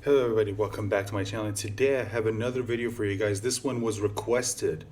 Hello everybody, welcome back to my channel, and today I have another video for you guys. This one was requested,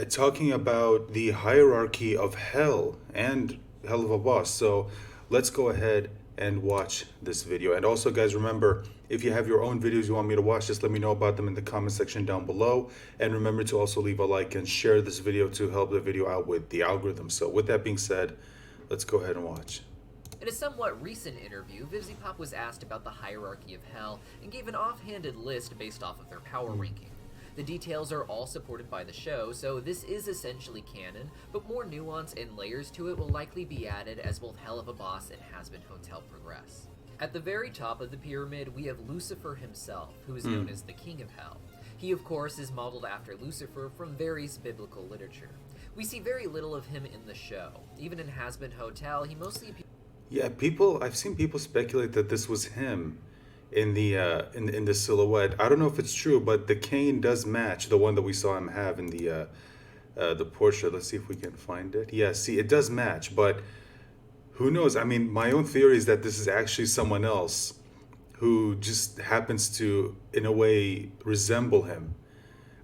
talking about the hierarchy of hell and Helluva boss. So let's go ahead and watch this video. And also guys, remember, if you have your own videos you want me to watch, just let me know about them in the comment section down below. And remember to also leave a like and share this video to help the video out with the algorithm. So with that being said, let's go ahead and watch. In a somewhat recent interview, Pop was asked about the hierarchy of hell and gave an offhanded list based off of their power ranking. The details are all supported by the show, so this is essentially canon, but more nuance and layers to it will likely be added as both Helluva Boss and Hazbin Hotel progress. At the very top of the pyramid, we have Lucifer himself, who is known as the King of Hell. He, of course, is modeled after Lucifer from various biblical literature. We see very little of him in the show. Even in Hazbin Hotel, he mostly appears. Yeah, I've seen people speculate that this was him in the in the silhouette. I don't know if it's true, but the cane does match the one that we saw him have in the portrait. Let's see if we can find it. Yeah, see, it does match, but who knows? I mean, my own theory is that this is actually someone else who just happens to, in a way, resemble him.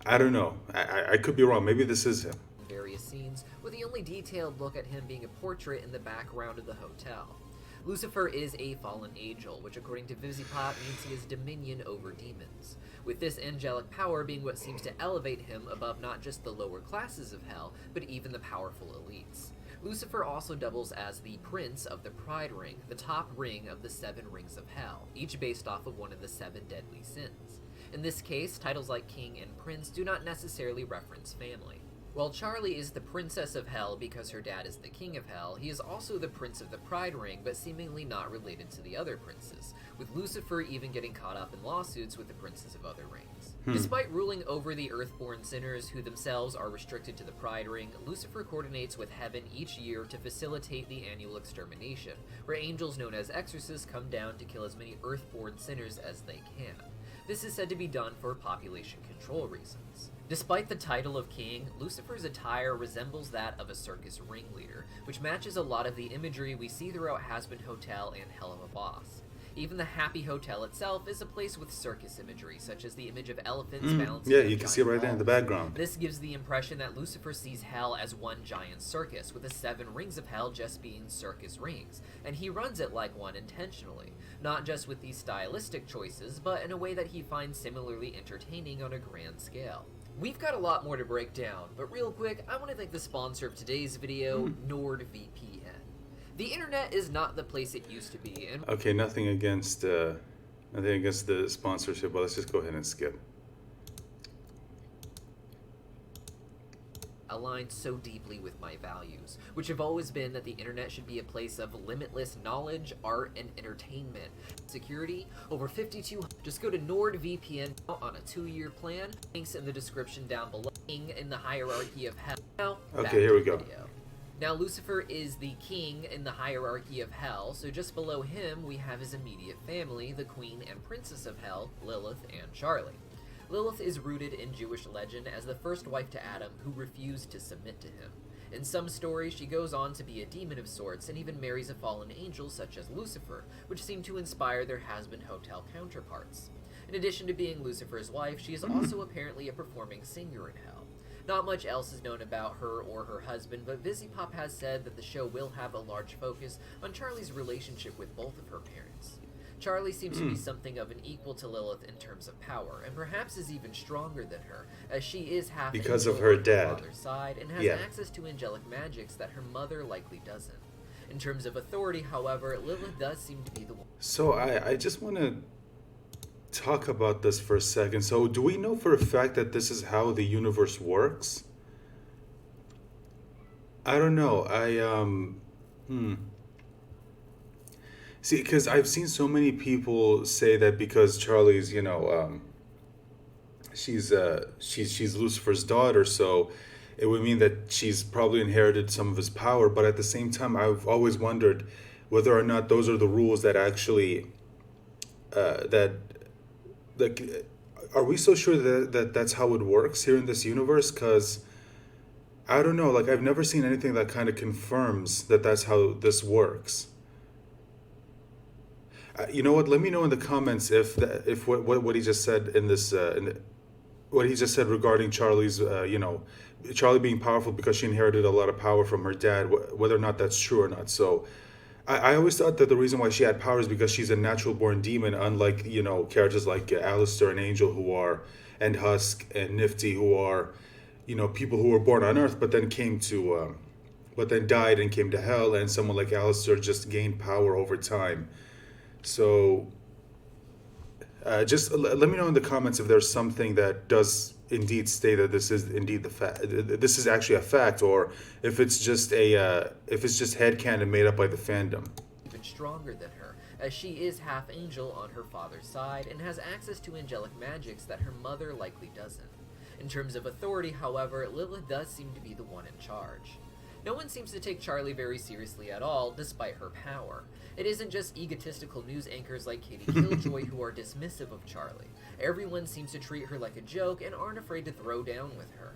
I don't know. I could be wrong. Maybe this is him. Various scenes, with the only detailed look at him being a portrait in the background of the hotel. Lucifer is a fallen angel, which according to Pop means he has dominion over demons, with this angelic power being what seems to elevate him above not just the lower classes of hell, but even the powerful elites. Lucifer also doubles as the Prince of the Pride Ring, the top ring of the 7 rings of hell, each based off of one of the 7 deadly sins. In this case, titles like King and Prince do not necessarily reference family. While Charlie is the Princess of Hell because her dad is the King of Hell, he is also the Prince of the Pride Ring, but seemingly not related to the other princes, with Lucifer even getting caught up in lawsuits with the princes of other rings. Despite ruling over the earthborn sinners who themselves are restricted to the Pride Ring, Lucifer coordinates with heaven each year to facilitate the annual extermination, where angels known as exorcists come down to kill as many earthborn sinners as they can. This is said to be done for population control reasons. Despite the title of king, Lucifer's attire resembles that of a circus ringleader, which matches a lot of the imagery we see throughout Hazbin Hotel and Helluva Boss. Even the Happy Hotel itself is a place with circus imagery, such as the image of elephants balancing. Yeah, you can see it right there in the background. This gives the impression that Lucifer sees hell as one giant circus, with the 7 rings of hell just being circus rings, and he runs it like one intentionally, not just with these stylistic choices, but in a way that he finds similarly entertaining on a grand scale. We've got a lot more to break down, but real quick, I want to thank the sponsor of today's video, NordVPN. The internet is not the place it used to be, and Okay, nothing against the sponsorship, but let's just go ahead and skip. aligns so deeply with my values, which have always been that the internet should be a place of limitless knowledge, art, and entertainment. Security, over 52. Just go to NordVPN on a 2-year plan. Links in the description down below. In the hierarchy of hell. Now, Okay, here we go. Now, Lucifer is the king in the hierarchy of hell, so just below him we have his immediate family, the queen and princess of hell, Lilith and Charlie. Lilith is rooted in Jewish legend as the first wife to Adam who refused to submit to him. In some stories, she goes on to be a demon of sorts and even marries a fallen angel such as Lucifer, which seem to inspire their Hazbin Hotel counterparts. In addition to being Lucifer's wife, she is also apparently a performing singer in hell. Not much else is known about her or her husband, but Pop has said that the show will have a large focus on Charlie's relationship with both of her parents. Charlie seems to be something of an equal to Lilith in terms of power, and perhaps is even stronger than her, as she is half because angel of her on dad. father's side and has access to angelic magics that her mother likely doesn't. In terms of authority, however, Lilith does seem to be the one. So I just want to talk about this for a second. So do we know for a fact that this is how the universe works? I don't know. See, because I've seen so many people say that because Charlie's, she's Lucifer's daughter, so it would mean that she's probably inherited some of his power. But at the same time, I've always wondered whether or not those are the rules that actually are we so sure that that's how it works here in this universe? Because I don't know, like I've never seen anything that kind of confirms that that's how this works. You know what? Let me know in the comments if what he just said in this what he just said regarding Charlie's Charlie being powerful because she inherited a lot of power from her dad, whether or not that's true or not. So I always thought that the reason why she had power is because she's a natural born demon, unlike characters like Alistair and Angel and Husk and Nifty, who are people who were born on Earth but then died and came to hell, and someone like Alistair just gained power over time. So just let me know in the comments if there's something that does indeed state that this is indeed the fact. This is actually a fact, or if it's just headcanon made up by the fandom. Even stronger than her, as she is half angel on her father's side and has access to angelic magics that her mother likely doesn't. In terms of authority, however, Lilith does seem to be the one in charge. No one seems to take Charlie very seriously at all, despite her power. It isn't just egotistical news anchors like Katie Killjoy who are dismissive of Charlie. Everyone seems to treat her like a joke and aren't afraid to throw down with her.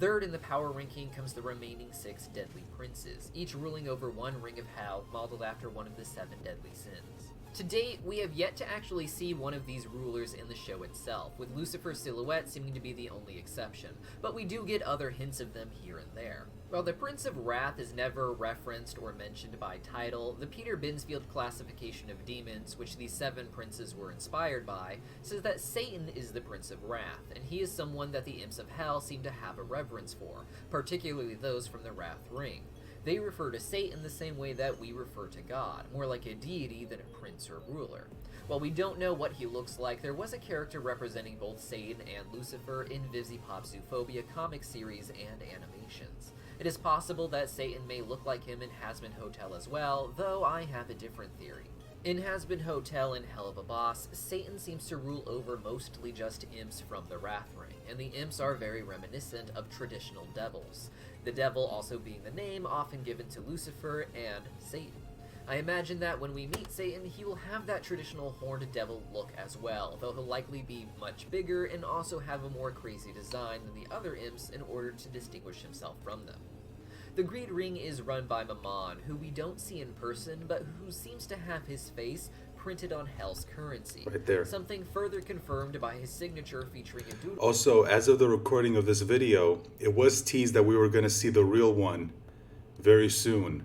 Third in the power ranking comes the remaining 6 deadly princes, each ruling over one ring of hell, modeled after one of the 7 deadly sins. To date, we have yet to actually see one of these rulers in the show itself, with Lucifer's silhouette seeming to be the only exception, but we do get other hints of them here and there. While the Prince of Wrath is never referenced or mentioned by title, the Peter Binsfield classification of demons, which these 7 princes were inspired by, says that Satan is the Prince of Wrath, and he is someone that the imps of hell seem to have a reverence for, particularly those from the Wrath Ring. They refer to Satan the same way that we refer to God, more like a deity than a prince or ruler. While we don't know what he looks like, there was a character representing both Satan and Lucifer in VivziePop's Zootopia comic series and animations. It is possible that Satan may look like him in Hazbin Hotel as well, though I have a different theory. In Hazbin Hotel and Helluva Boss, Satan seems to rule over mostly just imps from the Wrath Ring, and the imps are very reminiscent of traditional devils. The devil also being the name often given to Lucifer and Satan. I imagine that when we meet Satan, he will have that traditional horned devil look as well, though he'll likely be much bigger and also have a more crazy design than the other imps in order to distinguish himself from them. The Greed Ring is run by Mammon, who we don't see in person, but who seems to have his face printed on Hell's currency. Right there. Something further confirmed by his signature featuring a doodle. Also, as of the recording of this video, it was teased that we were going to see the real one very soon.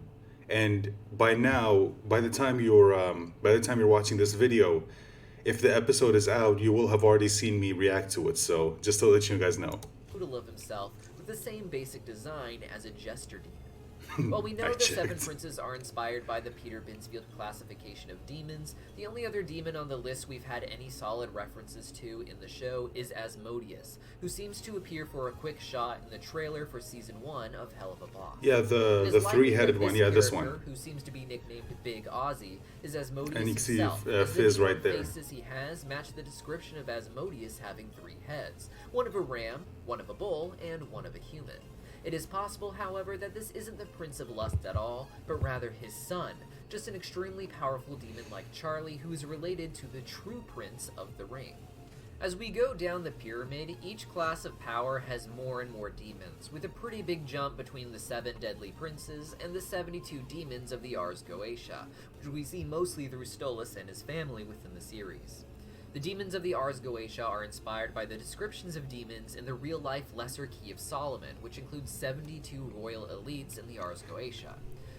And by now, by the time you're watching this video, if the episode is out, you will have already seen me react to it. So just to let you guys know. Doodle of himself with the same basic design as a jester demon. While we know the 7 princes are inspired by the Peter Binsfield classification of demons, the only other demon on the list we've had any solid references to in the show is Asmodeus, who seems to appear for a quick shot in the trailer for Season 1 of Helluva Boss. Yeah, the 3-headed one, yeah, this one. Who seems to be nicknamed Big Ozzy, is Asmodeus and you can see himself. Fizz right there. The faces he has match the description of Asmodeus having 3 heads, one of a ram, one of a bull, and one of a human. It is possible, however, that this isn't the Prince of Lust at all, but rather his son, just an extremely powerful demon like Charlie who is related to the true Prince of the Ring. As we go down the pyramid, each class of power has more and more demons, with a pretty big jump between the 7 deadly princes and the 72 demons of the Ars Goetia, which we see mostly through Stolas and his family within the series. The demons of the Ars Goetia are inspired by the descriptions of demons in the real-life Lesser Key of Solomon, which includes 72 royal elites in the Ars Goetia.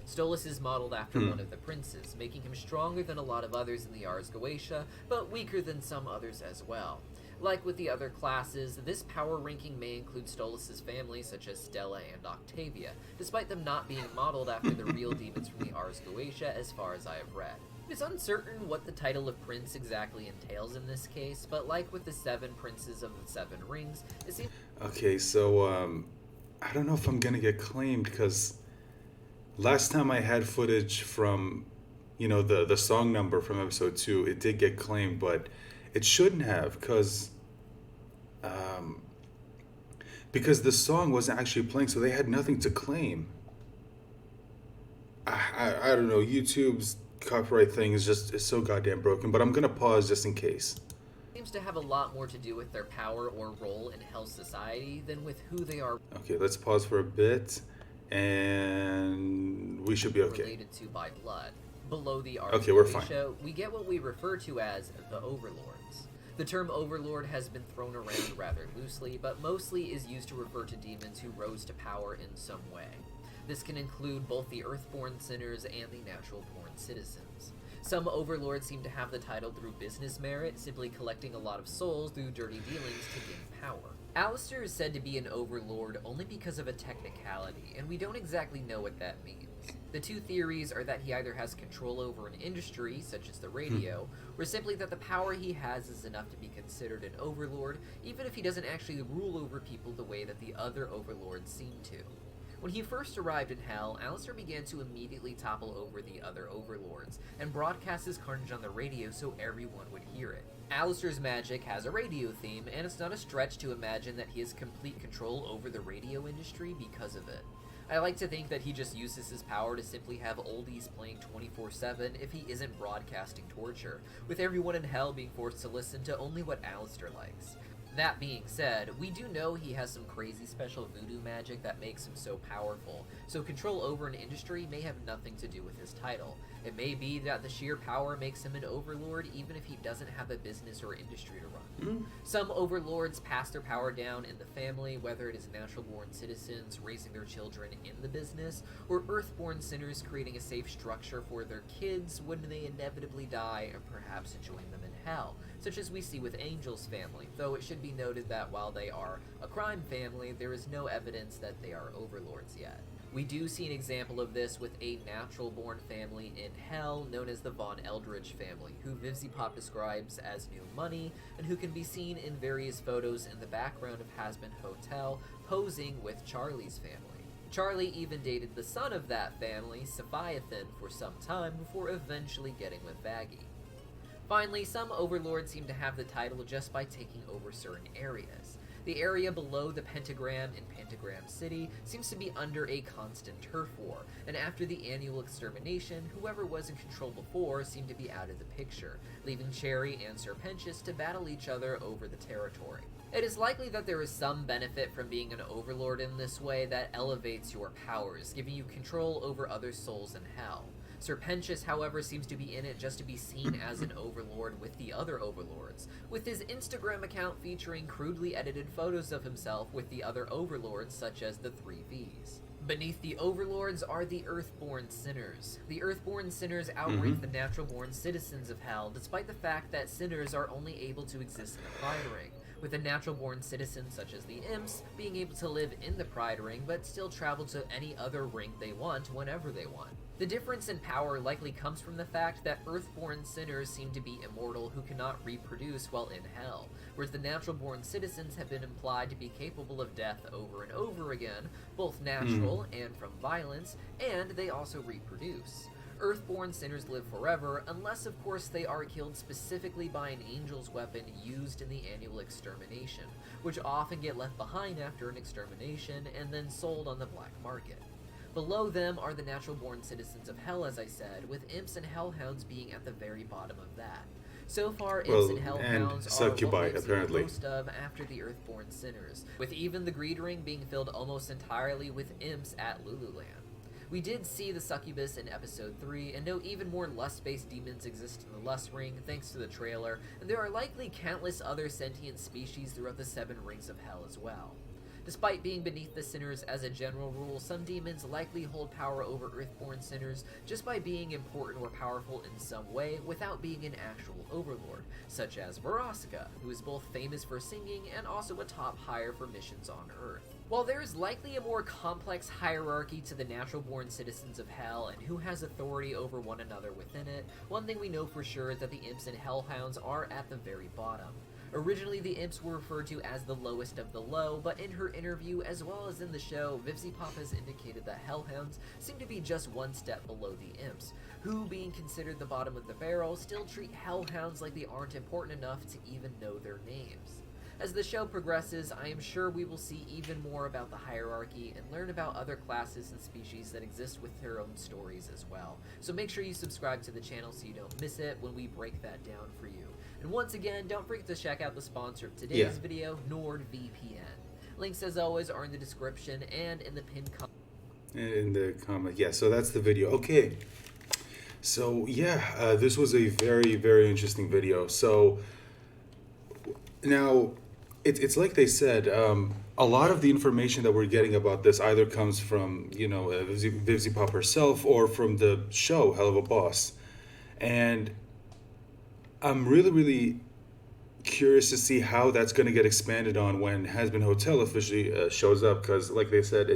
Stolas is modeled after one of the princes, making him stronger than a lot of others in the Ars Goetia, but weaker than some others as well. Like with the other classes, this power ranking may include Stolas' family, such as Stella and Octavia, despite them not being modeled after the real demons from the Ars Goetia as far as I have read. It's uncertain what the title of prince exactly entails in this case, but like with the 7 princes of the 7 rings, it seems... Okay, so, I don't know if I'm gonna get claimed, because last time I had footage from, the song number from episode 2, it did get claimed, but it shouldn't have, because the song wasn't actually playing, so they had nothing to claim. I don't know, YouTube's copyright thing is so goddamn broken, but I'm gonna pause just in case. Seems to have a lot more to do with their power or role in Hell's society than with who they are. Okay, let's pause for a bit, and we should be okay. Related to by blood. Below the Ars Okay, we're fine. Goetia, we get what we refer to as the overlords. The term overlord has been thrown around rather loosely, but mostly is used to refer to demons who rose to power in some way. This can include both the earthborn sinners and the natural-born citizens. Some overlords seem to have the title through business merit, simply collecting a lot of souls through dirty dealings to gain power. Alistair is said to be an overlord only because of a technicality, and we don't exactly know what that means. The two theories are that he either has control over an industry, such as the radio, or simply that the power he has is enough to be considered an overlord, even if he doesn't actually rule over people the way that the other overlords seem to. When he first arrived in Hell, Alistair began to immediately topple over the other overlords, and broadcast his carnage on the radio so everyone would hear it. Alistair's magic has a radio theme, and it's not a stretch to imagine that he has complete control over the radio industry because of it. I like to think that he just uses his power to simply have oldies playing 24/7 if he isn't broadcasting torture, with everyone in Hell being forced to listen to only what Alistair likes. That being said, we do know he has some crazy special voodoo magic that makes him so powerful, so control over an industry may have nothing to do with his title. It may be that the sheer power makes him an overlord even if he doesn't have a business or industry to run. Some overlords pass their power down in the family, whether it is natural-born citizens raising their children in the business, or earthborn sinners creating a safe structure for their kids when they inevitably die and perhaps enjoying them in hell, such as we see with Angel's family, though it should be noted that while they are a crime family, there is no evidence that they are overlords yet. We do see an example of this with a natural-born family in Hell known as the Von Eldridge family, who Vivzipop describes as new money, and who can be seen in various photos in the background of Hazbin Hotel, posing with Charlie's family. Charlie even dated the son of that family, Sephiathan, for some time before eventually getting with Vaggie. Finally, some overlords seem to have the title just by taking over certain areas. The area below the pentagram in Pentagram City seems to be under a constant turf war, and after the annual extermination, whoever was in control before seemed to be out of the picture, leaving Cherry and Serpentius to battle each other over the territory. It is likely that there is some benefit from being an overlord in this way that elevates your powers, giving you control over other souls in hell. Serpentius, however, seems to be in it just to be seen as an overlord with the other overlords, with his Instagram account featuring crudely edited photos of himself with the other overlords such as the 3 Vs. Beneath the overlords are the earthborn sinners. The earthborn sinners outrank the natural-born citizens of hell, despite the fact that sinners are only able to exist in the Pride Ring, with the natural-born citizens such as the imps being able to live in the Pride Ring but still travel to any other ring they want whenever they want. The difference in power likely comes from the fact that earthborn sinners seem to be immortal who cannot reproduce while in hell, whereas the natural-born citizens have been implied to be capable of death over and over again, both natural and from violence, and they also reproduce. Earthborn sinners live forever, unless of course they are killed specifically by an angel's weapon used in the annual extermination, which often get left behind after an extermination and then sold on the black market. Below them are the natural-born citizens of hell, as I said, with imps and hellhounds being at the very bottom of that. So far, imps and hellhounds are what we've seen most of after the earthborn sinners, with even the greed ring being filled almost entirely with imps at Lululand. We did see the succubus in episode 3, and know even more lust-based demons exist in the lust ring thanks to the trailer, and there are likely countless other sentient species throughout the 7 rings of hell as well. Despite being beneath the sinners as a general rule, some demons likely hold power over earthborn sinners just by being important or powerful in some way without being an actual overlord, such as Veraska, who is both famous for singing and also a top hire for missions on Earth. While there is likely a more complex hierarchy to the natural-born citizens of hell and who has authority over one another within it, one thing we know for sure is that the imps and hellhounds are at the very bottom. Originally, the imps were referred to as the lowest of the low, but in her interview, as well as in the show, Vivzipop has indicated that hellhounds seem to be just one step below the imps, who, being considered the bottom of the barrel, still treat hellhounds like they aren't important enough to even know their names. As the show progresses, I am sure we will see even more about the hierarchy and learn about other classes and species that exist with their own stories as well. So make sure you subscribe to the channel so you don't miss it when we break that down for you. And once again, don't forget to check out the sponsor of today's video, NordVPN. Links, as always, are in the description and in the pinned comment. In the comment, yeah, so that's the video. Okay, So yeah, this was a very, very interesting video. So now, it's like they said. A lot of the information that we're getting about this either comes from Vivzie Pop herself or from the show Helluva Boss, and I'm really, really curious to see how that's going to get expanded on when Hazbin Hotel officially shows up. Because, like they said,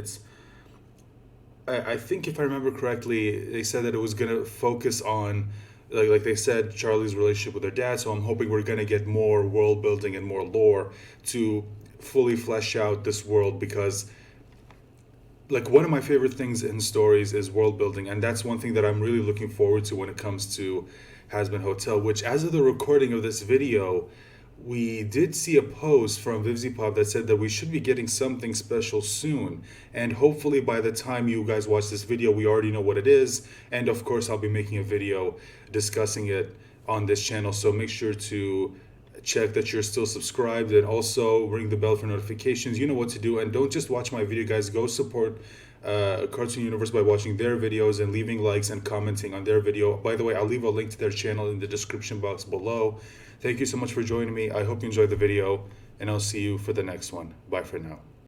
I think if I remember correctly, they said that it was going to focus on, like they said, Charlie's relationship with her dad. So I'm hoping we're going to get more world building and more lore to fully flesh out this world, because like one of my favorite things in stories is world building, and that's one thing that I'm really looking forward to when it comes to Hazbin Hotel, which as of the recording of this video, we did see a post from Vivzie Pop that said that we should be getting something special soon, and hopefully by the time you guys watch this video we already know what it is, and of course I'll be making a video discussing it on this channel. So make sure to check that you're still subscribed, and also ring the bell for notifications. You know what to do, and don't just watch my video, guys. Go support Cartoon Universe by watching their videos and leaving likes and commenting on their video. By the way, I'll leave a link to their channel in the description box below. Thank you so much for joining me. I hope you enjoyed the video, and I'll see you for the next one. Bye for now.